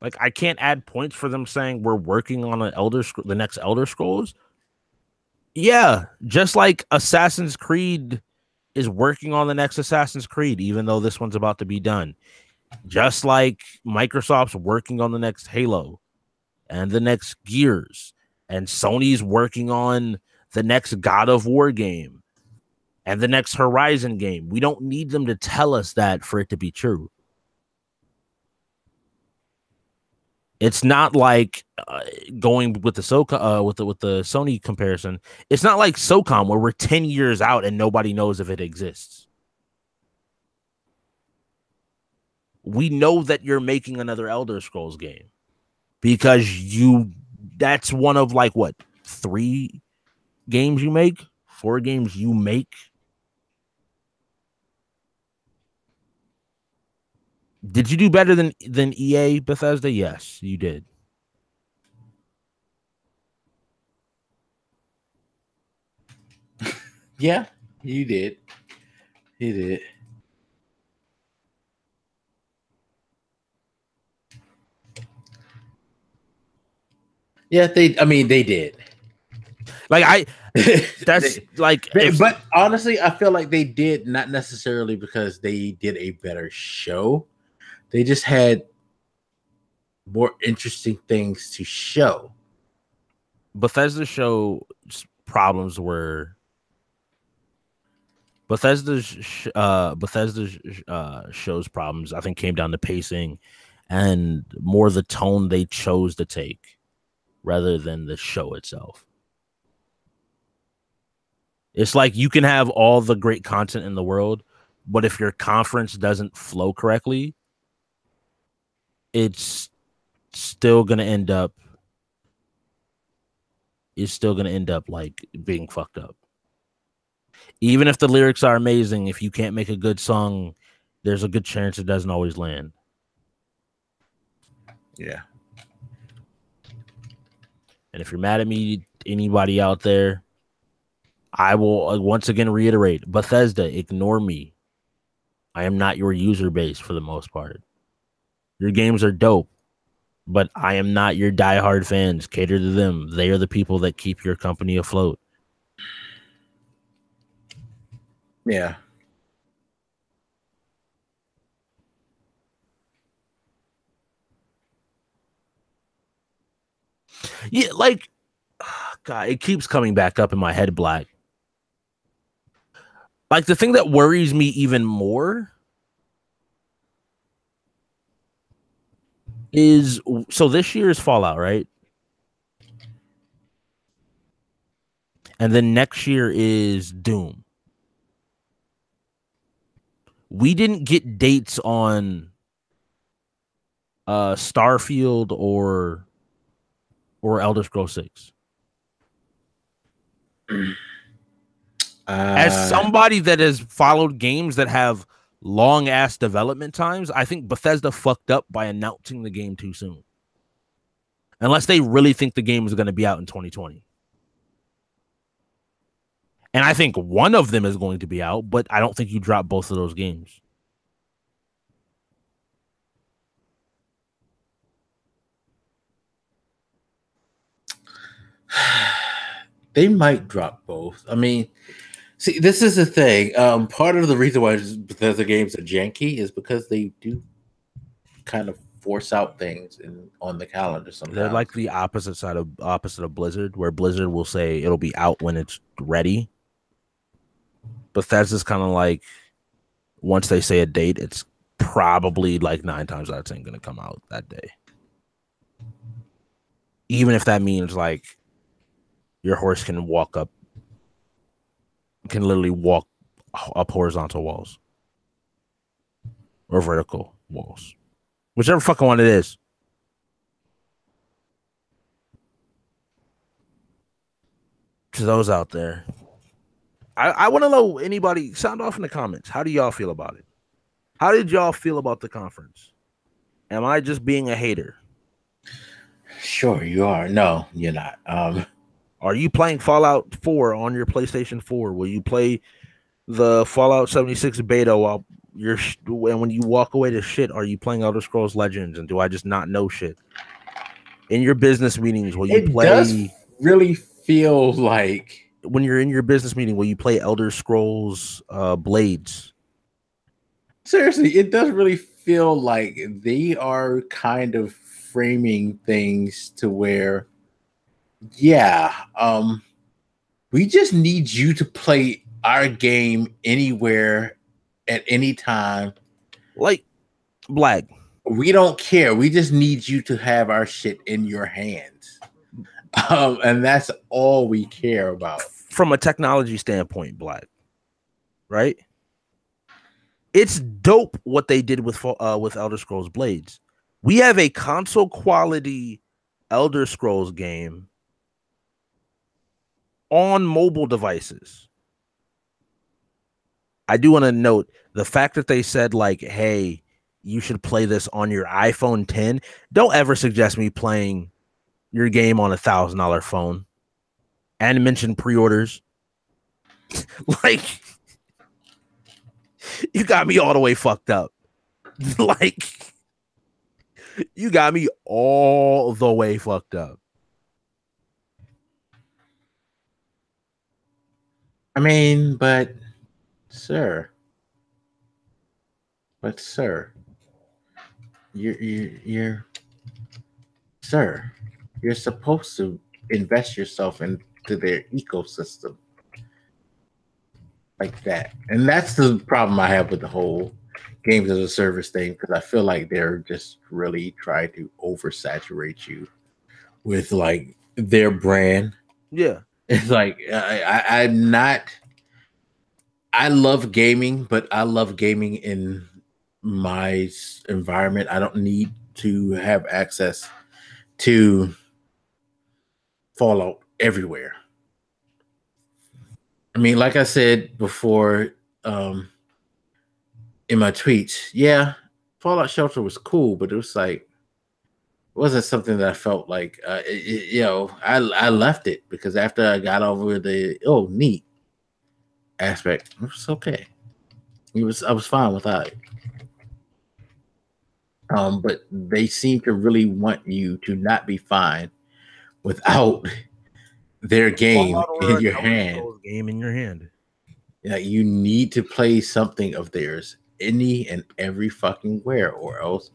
Like, I can't add points for them saying we're working on the next Elder Scrolls. Yeah, just like Assassin's Creed is working on the next Assassin's Creed, even though this one's about to be done. Just like Microsoft's working on the next Halo and the next Gears, and Sony's working on the next God of War game and the next Horizon game. We don't need them to tell us that for it to be true. It's not like going with the Sony comparison. It's not like SOCOM where we're 10 years out and nobody knows if it exists. We know that you're making another Elder Scrolls game because that's one of, like, what, 3 games you make? 4 games you make? Did you do better than EA, Bethesda? Yes, you did. Yeah, you did. You did. Yeah, they did. Like, that's like, but honestly, I feel like they did not necessarily because they did a better show. They just had more interesting things to show. Bethesda's show's problems were Bethesda's show's problems, I think, came down to pacing and more the tone they chose to take rather than the show itself. It's like you can have all the great content in the world, but if your conference doesn't flow correctly, it's still gonna end up like being fucked up. Even if the lyrics are amazing, if you can't make a good song, there's a good chance it doesn't always land. Yeah. And if you're mad at me, anybody out there, I will once again reiterate, Bethesda, ignore me. I am not your user base for the most part. Your games are dope, but I am not your diehard fans. Cater to them. They are the people that keep your company afloat. Yeah. Yeah, like, God, it keeps coming back up in my head, Blak. Like, the thing that worries me even more is, so this year is Fallout, right? And then next year is Doom. We didn't get dates on Starfield or Elder Scrolls 6. As somebody that has followed games that have long ass development times, I think Bethesda fucked up by announcing the game too soon. Unless they really think the game is going to be out in 2020. And I think one of them is going to be out, but I don't think you drop both of those games. They might drop both. I mean, see, this is the thing. Part of the reason why Bethesda games are janky is because they do kind of force out things on the calendar sometimes. They're like the opposite of Blizzard, where Blizzard will say it'll be out when it's ready. Bethesda's kind of like, once they say a date, it's probably like 9 times out of 10 going to come out that day. Even if that means like your horse can literally walk up horizontal walls or vertical walls, whichever fucking one it is. To those out there, I want to know, anybody sound off in the comments. How do y'all feel about it? How did y'all feel about the conference? Am I just being a hater? Sure, you are. No, you're not. Are you playing Fallout 4 on your PlayStation 4? Will you play the Fallout 76 beta while and when you walk away to shit, are you playing Elder Scrolls Legends? And do I just not know shit? In your business meetings, will you play? It does really feel like when you're in your business meeting, will you play Elder Scrolls Blades? Seriously, it does really feel like they are kind of framing things to where, yeah, we just need you to play our game anywhere at any time. Like Blak. We don't care. We just need you to have our shit in your hands. And that's all we care about. From a technology standpoint, Blak, right? It's dope what they did with Elder Scrolls Blades. We have a console quality Elder Scrolls game on mobile devices. I do want to note the fact that they said like, hey, you should play this on your iPhone 10. Don't ever suggest me playing your game on $1,000 phone and mention pre-orders. Like, you got me all the way fucked up. Like, you got me all the way fucked up. I mean, but sir, you're sir, you're supposed to invest yourself into their ecosystem like that. And that's the problem I have with the whole games as a service thing, because I feel like they're just really trying to oversaturate you with like their brand. Yeah. It's like I'm not. I love gaming, but I love gaming in my environment. I don't need to have access to Fallout everywhere. I mean, like I said before, in my tweets, yeah, Fallout Shelter was cool, but it was like, it wasn't something that I felt like, I left it because after I got over the neat aspect, it was okay. I was fine without it. But they seem to really want you to not be fine without their game in your hand. Game in your hand. Yeah, you need to play something of theirs any and every fucking where, or else.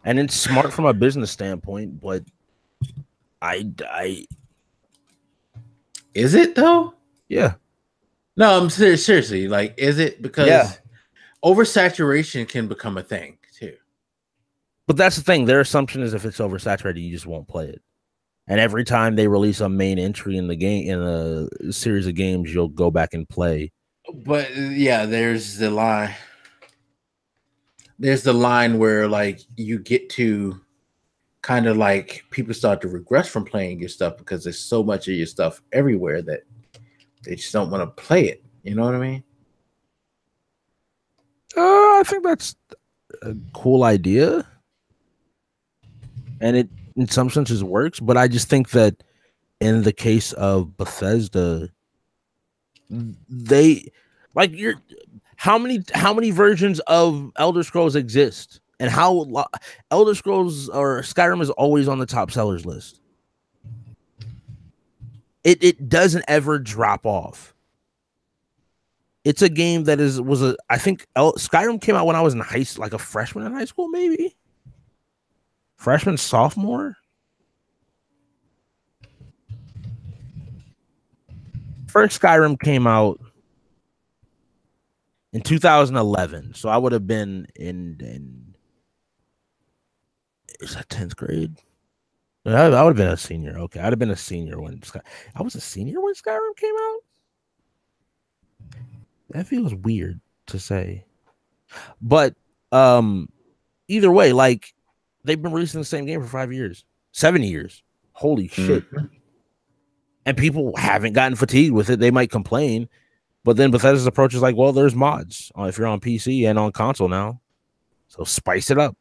And it's smart from a business standpoint, but is it though? Yeah. No, I'm seriously, like, is it? Because oversaturation can become a thing too. But that's the thing. Their assumption is if it's oversaturated, you just won't play it. And every time they release a main entry in the game, in a series of games, you'll go back and play. But yeah, there's the line. There's the line where like you get to kind of like people start to regress from playing your stuff because there's so much of your stuff everywhere that they just don't want to play it. You know what I mean? I think that's a cool idea. And it, in some senses, works. But I just think that in the case of Bethesda, they like how many versions of Elder Scrolls exist, and how Elder Scrolls or Skyrim is always on the top sellers list. It doesn't ever drop off. It's a game that I think Skyrim came out when I was in like a freshman in high school, maybe freshman, sophomore. First Skyrim came out in 2011. So I would have been in is that 10th grade? I would have been a senior. Okay, I'd have been a senior when I was a senior when Skyrim came out. That feels weird to say, but either way, like they've been releasing the same game for 5 years, 7 years. Holy shit! And people haven't gotten fatigued with it. They might complain, but then Bethesda's approach is like, well, there's mods if you're on PC and on console now, so spice it up.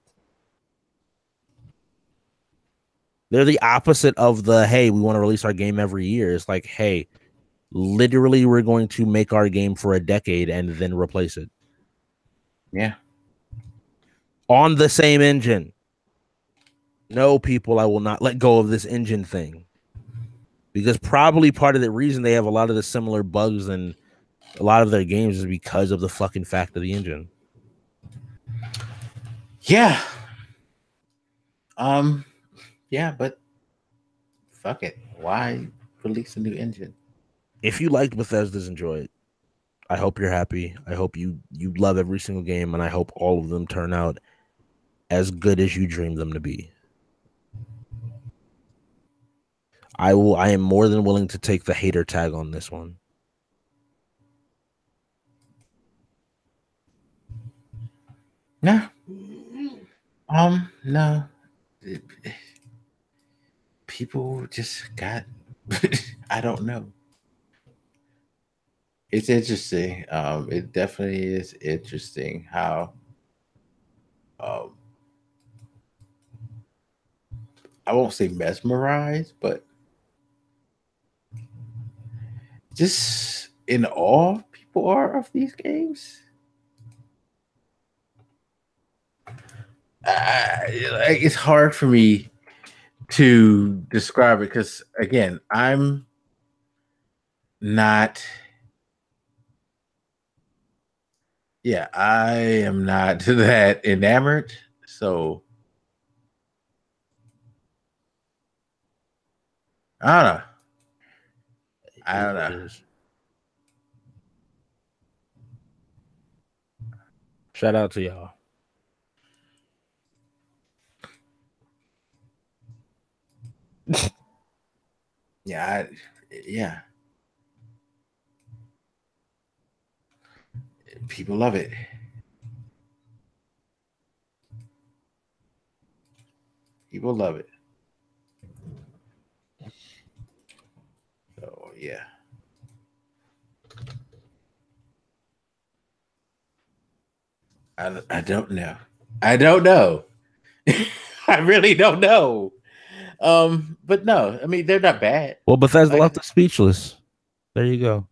They're the opposite of the, hey, we want to release our game every year. It's like, hey, literally, we're going to make our game for a decade and then replace it. Yeah. On the same engine. No, people, I will not let go of this engine thing. Because probably part of the reason they have a lot of the similar bugs in a lot of their games is because of the fucking fact of the engine. Yeah. Yeah, but fuck it. Why release a new engine? If you liked Bethesda's, enjoy it. I hope you're happy. I hope you love every single game, and I hope all of them turn out as good as you dream them to be. I am more than willing to take the hater tag on this one. No. No. People just got I don't know. It's interesting. It definitely is interesting how I won't say mesmerized, but just in awe people are of these games. It's hard for me to describe it because, again, I'm not. Yeah, I am not that enamored. So I don't know. I don't know. Shout out to y'all. Yeah. People love it. People love it. So yeah. I don't know. I don't know. I really don't know. But no, I mean they're not bad. Well, Bethesda left us speechless. There you go.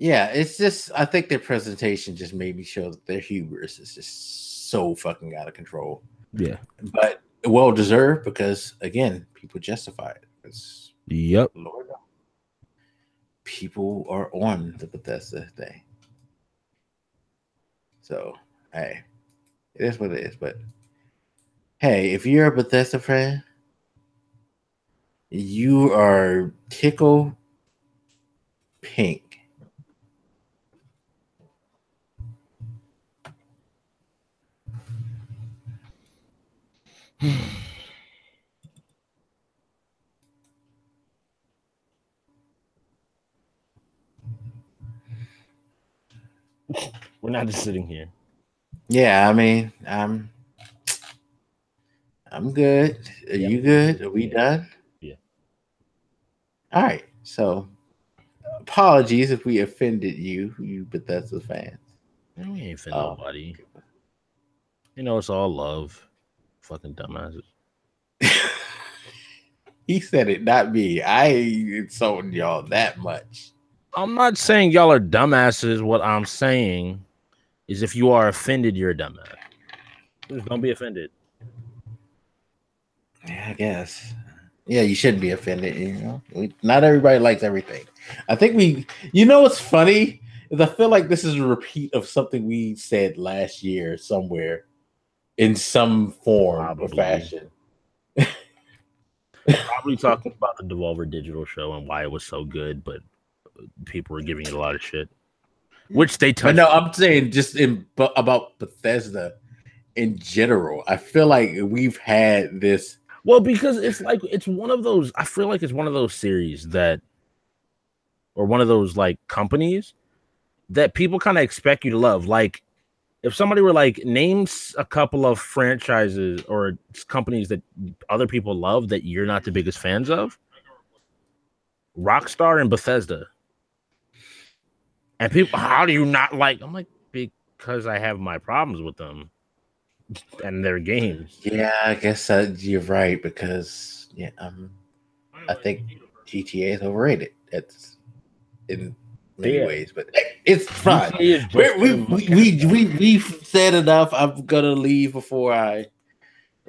Yeah, it's just I think their presentation just made me show that their hubris is just so fucking out of control. Yeah, but well deserved because again, people justify it. Yep. Lord, people are on the Bethesda thing. So hey, it is what it is. But hey, if you're a Bethesda fan, you are tickle pink. We're not just sitting here. Yeah, I mean, I'm good. Are you good? Are we done? Yeah. All right. So, apologies if we offended you Bethesda fans. We ain't offend nobody. You know, it's all love. Fucking dumbasses. He said it, not me. I ain't insulting y'all that much. I'm not saying y'all are dumbasses. What I'm saying is if you are offended, you're a dumbass. Just don't be offended. Yeah, I guess. Yeah, you shouldn't be offended. You know, not everybody likes everything. I think you know what's funny is I feel like this is a repeat of something we said last year somewhere in some form or fashion. Probably talking about the Devolver Digital show and why it was so good, but people were giving it a lot of shit. which they But touched. no, I'm saying just about Bethesda in general. I feel like we've had this. Well, because it's one of those. I feel like it's one of those series that, or one of those like companies that people kind of expect you to love. Like, if somebody were like, names a couple of franchises or companies that other people love that you're not the biggest fans of, Rockstar and Bethesda. And people, how do you not like? I'm like, because I have my problems with them and their games. Yeah, I guess you're right because I think GTA is overrated. It's in many ways, but it's fine. We've said enough. I'm gonna leave before I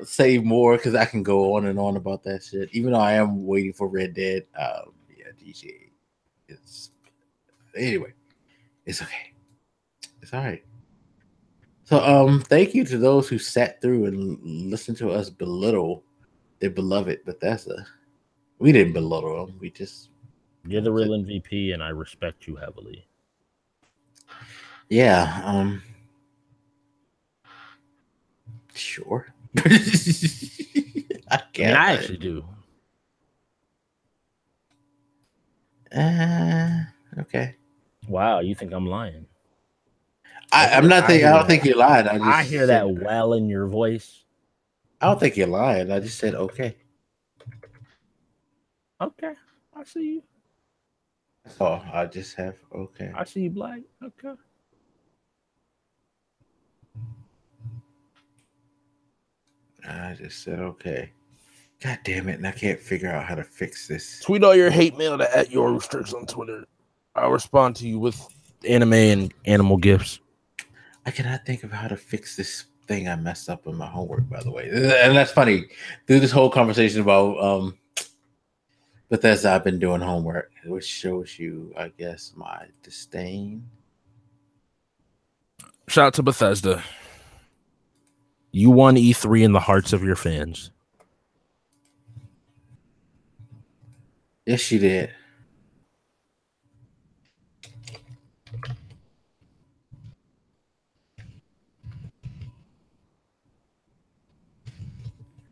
say more because I can go on and on about that shit. Even though I am waiting for Red Dead. Yeah, GTA. It's anyway. It's okay. It's all right. So, thank you to those who sat through and listened to us belittle their beloved Bethesda. We didn't belittle them. We just You're the real MVP, and I respect you heavily. Yeah. Sure. I mean, I actually do. Okay. Wow, you think I'm lying? I'm not thinking. I don't think you're lying. I hear that well in your voice. I don't think you're lying. I just said okay. Okay, I see you. Oh, I just have okay. I see you, Blak. Okay. I just said okay. God damn it! And I can't figure out how to fix this. Tweet all your hate mail to @YourRestricts on Twitter. I'll respond to you with anime and animal gifts. I cannot think of how to fix this thing I messed up in my homework, by the way. And that's funny. Through this whole conversation about Bethesda, I've been doing homework, which shows you, I guess, my disdain. Shout out to Bethesda. You won E3 in the hearts of your fans. Yes, you did.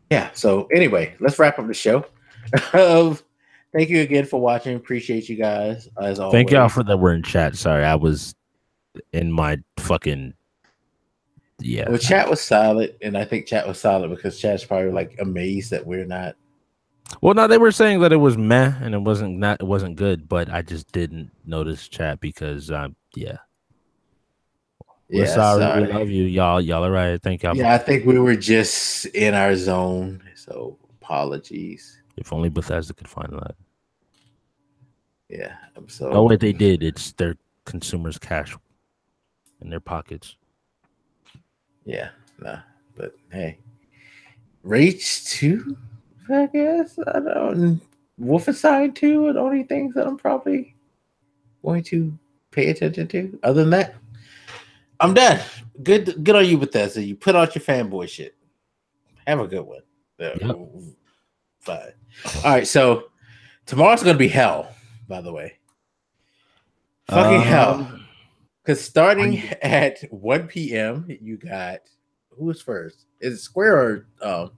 Yeah. So anyway, let's wrap up the show. Thank you again for watching. Appreciate you guys as always. Thank y'all for that. We're in chat. Sorry, I was in my fucking Well, chat was solid, and I think chat was solid because chat's probably like amazed that we're not. Well, no, they were saying that it was meh and it wasn't good, but I just didn't notice chat because yeah. We're sorry. We love you, y'all. Y'all are right. Thank y'all. Yeah, I think we were just in our zone, so apologies. If only Bethesda could find that. Yeah. So. Oh, wait, they did. It's their consumers' cash in their pockets. Yeah, nah, but hey, Rage 2, I guess. I don't. Wolfenstein 2 are the only things that I'm probably going to pay attention to. Other than that, I'm done. Good on you, Bethesda. You put out your fanboy shit. Have a good one. Yep. Fine. All right, so tomorrow's gonna be hell. By the way, fucking hell. Because starting at 1 p.m., you got who's first? Is it Square or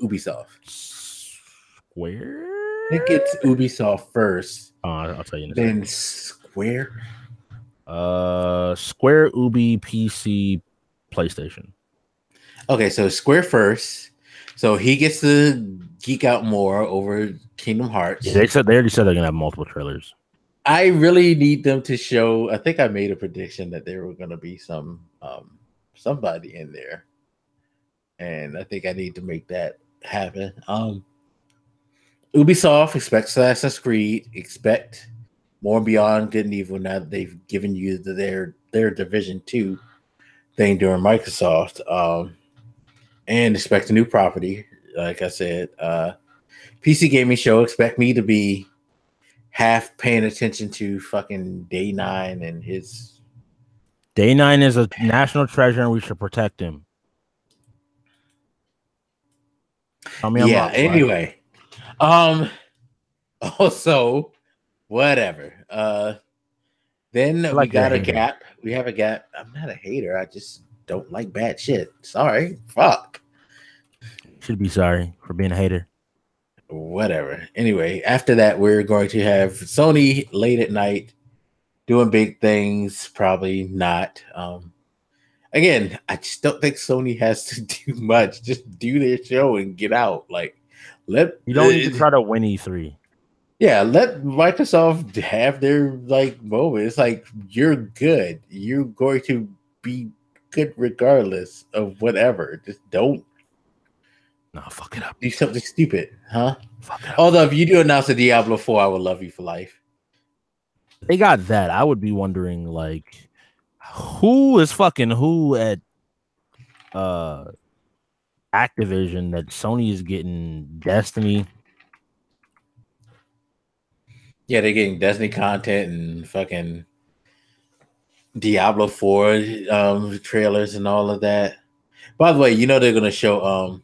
Ubisoft? Square? I think it's Ubisoft first. I'll tell you in a then second. Square. Square, Ubi, PC, PlayStation. Okay, so Square first. So he gets to geek out more over Kingdom Hearts. Yeah, they already said they're gonna have multiple trailers. I really need them to show. I think I made a prediction that there were going to be somebody in there, and I think I need to make that happen. Ubisoft expects Assassin's Creed, expect more Beyond Good and Evil. Now that they've given you their Division 2 thing during Microsoft, and expect a new property. Like I said, PC Gaming Show, expect me to be half paying attention to fucking Day 9 and his. Day 9 is a national treasure and we should protect him. Yeah, anyway. Also, whatever. Then I we like you're a got a hater. gap. We have a gap. I'm not a hater. I just don't like bad shit. Sorry. Fuck. Should be sorry for being a hater. Whatever. Anyway, after that, we're going to have Sony late at night doing big things. Probably not. Again, I just don't think Sony has to do much. Just do their show and get out. Like, let You don't need to try to win E3. yeah, let Microsoft have their like moment. It's like you're good. You're going to be good regardless of whatever. Just don't No, fuck it up. do something stupid, huh? Fuck it up. Although if you do announce a Diablo 4, I will love you for life. They got that. I would be wondering, like, who is fucking who at Activision that Sony is getting Destiny. Yeah, they're getting Destiny content and fucking Diablo 4 trailers and all of that. By the way, you know they're gonna show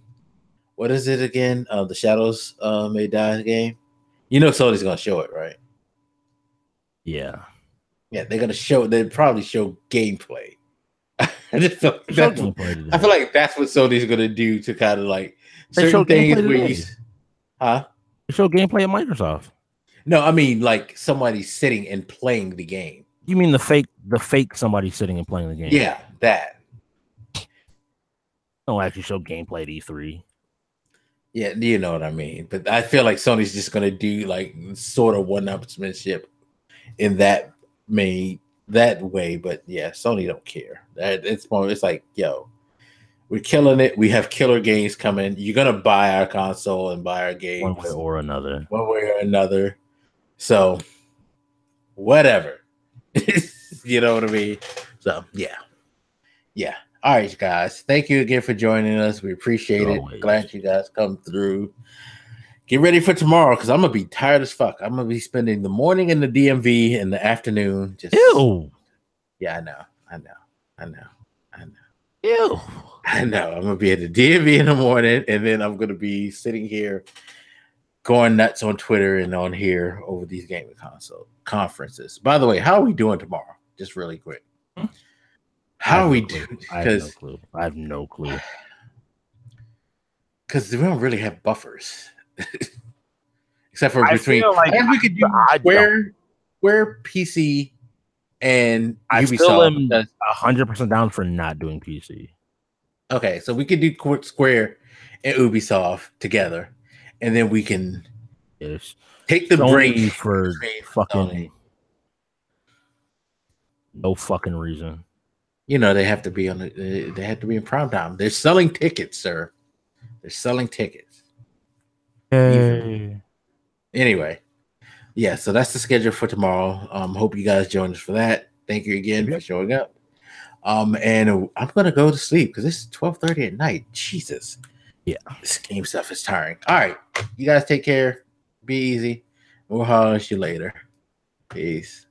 what is it again? The Shadows May Die game. You know Sony's gonna show it, right? Yeah. Yeah, they're gonna show. They probably show gameplay. I just feel like Show that's. gameplay I feel like that's what Sony's gonna do to kind of like They show certain things gameplay where today. you, huh? They show gameplay at Microsoft. No, I mean like somebody sitting and playing the game. You mean the fake somebody sitting and playing the game? Yeah, that. Don't actually show gameplay at E3. Yeah, you know what I mean. But I feel like Sony's just gonna do like sort of one-upsmanship in that way. But yeah, Sony don't care. That it's more. It's like, yo, we're killing it. We have killer games coming. You're gonna buy our console and buy our games One way or another. one way or another. So whatever. You know what I mean? So yeah. All right, guys. Thank you again for joining us. We appreciate it. Glad you guys come through. Get ready for tomorrow because I'm gonna be tired as fuck. I'm gonna be spending the morning in the DMV and the afternoon. Just Ew. Yeah, I know. Ew. I know. I'm gonna be at the DMV in the morning, and then I'm gonna be sitting here going nuts on Twitter and on here over these gaming console conferences. By the way, how are we doing tomorrow? Just really quick. How are we doing? Because I have no clue. Because we don't really have buffers. Except for between like I guess we could do Square PC and I Ubisoft. still am 100% down for not doing PC. Okay, so we could do Square and Ubisoft together, and then we can take the break for fucking no fucking reason. You know they have to be they have to be in prime time. They're selling tickets, sir. They're selling tickets. Hey. Anyway, yeah, so that's the schedule for tomorrow. Hope you guys join us for that. Thank you again for showing up. And I'm gonna go to sleep because it's 12:30 at night. Jesus. Yeah. This game stuff is tiring. All right. You guys take care. Be easy. We'll holler at you later. Peace.